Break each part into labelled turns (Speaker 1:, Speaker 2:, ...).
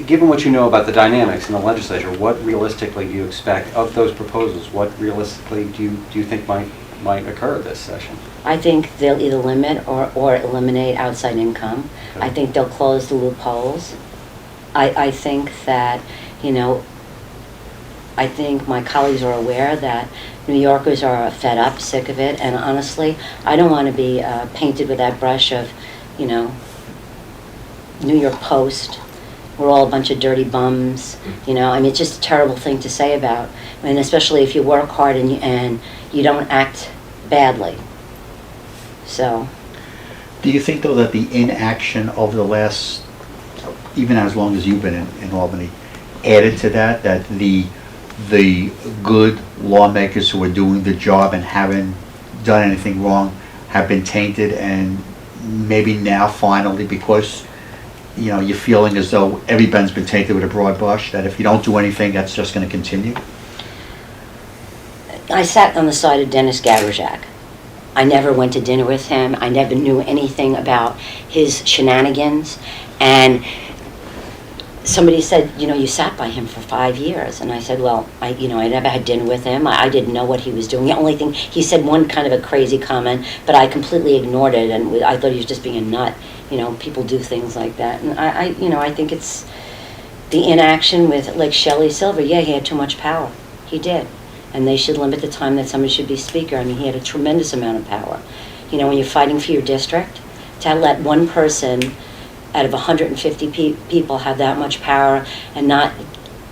Speaker 1: given what you know about the dynamics in the legislature, what realistically do you expect of those proposals? What realistically do you think might occur this session?
Speaker 2: I think they'll either limit or eliminate outside income.
Speaker 1: Okay.
Speaker 2: I think they'll close the loopholes. I think that, I think my colleagues are aware that New Yorkers are fed up, sick of it, and honestly, I don't want to be painted with that brush of, New York Post. We're all a bunch of dirty bums, it's just a terrible thing to say about, and especially if you work hard and you don't act badly. So.
Speaker 3: Do you think, though, that the inaction over the last, even as long as you've been in Albany, added to that the good lawmakers who are doing the job and haven't done anything wrong have been tainted, and maybe now finally, because you're feeling as though everybody's been tainted with a broad brush, that if you don't do anything, that's just going to continue?
Speaker 2: I sat on the side of Dennis Gavrajak. I never went to dinner with him. I never knew anything about his shenanigans. And somebody said, you sat by him for 5 years. And I said, well, I never had dinner with him. I didn't know what he was doing. The only thing, he said one kind of a crazy comment, but I completely ignored it, and I thought he was just being a nut. People do things like that. And I think it's the inaction with, like, Shelley Silver. Yeah, he had too much power. He did. And they should limit the time that somebody should be speaker. I mean, he had a tremendous amount of power. When you're fighting for your district, to let one person out of 150 people have that much power and not,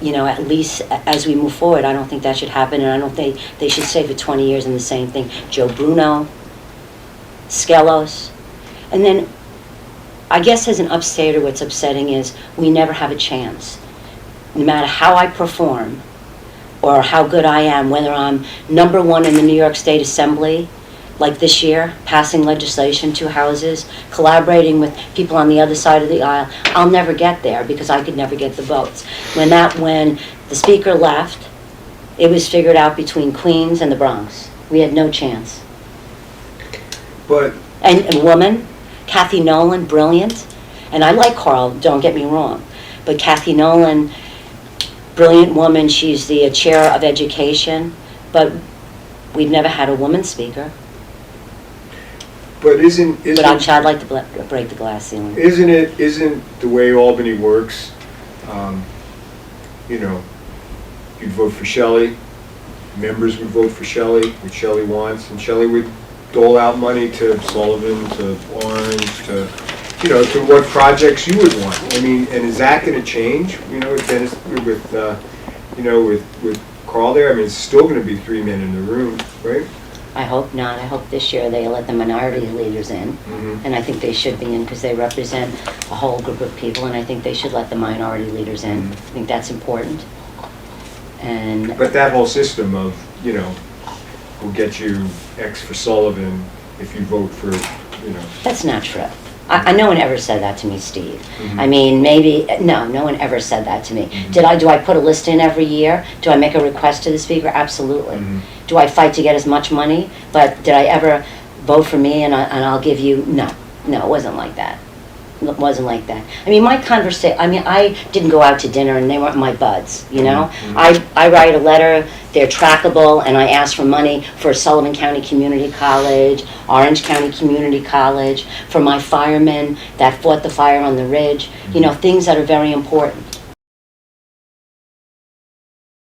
Speaker 2: at least as we move forward, I don't think that should happen, and I don't think they should stay for 20 years in the same thing. Joe Bruno, Skelos, and then I guess as an upstater, what's upsetting is we never have a chance. No matter how I perform or how good I am, whether I'm number one in the New York State Assembly, like this year, passing legislation, 2 houses, collaborating with people on the other side of the aisle, I'll never get there because I could never get the votes. When the speaker left, it was figured out between Queens and the Bronx. We had no chance.
Speaker 4: But
Speaker 2: And a woman, Kathy Nolan, brilliant. And I like Carl, don't get me wrong. But Kathy Nolan, brilliant woman, she's the chair of education, but we've never had a woman speaker.
Speaker 4: But isn't
Speaker 2: But I'd like to break the glass ceiling.
Speaker 4: isn't the way Albany works? You'd vote for Shelley, members would vote for Shelley, what Shelley wants, and Shelley would dole out money to Sullivan, to Orange, to what projects you would want. I mean, and is that going to change? With Dennis, with Carl there. I mean, it's still going to be 3 men in the room, right?
Speaker 2: I hope not. I hope this year they let the minority leaders in, and I think they should be in because they represent a whole group of people, and I think they should let the minority leaders in. I think that's important.
Speaker 4: But that whole system of, we'll get you X for Sullivan if you vote for,
Speaker 2: That's not true. No one ever said that to me, Steve.
Speaker 4: Mm-hmm.
Speaker 2: I mean, no one ever said that to me. Mm-hmm. Do I put a list in every year? Do I make a request to the speaker? Absolutely. Mm-hmm. Do I fight to get as much money? But did I ever vote for me and I'll give you? No, it wasn't like that. It wasn't like that. I mean, I didn't go out to dinner and they weren't my buds, Mm-hmm. I write a letter, they're trackable, and I ask for money for Sullivan County Community College, Orange County Community College, for my firemen that fought the fire on the ridge, things that are very important.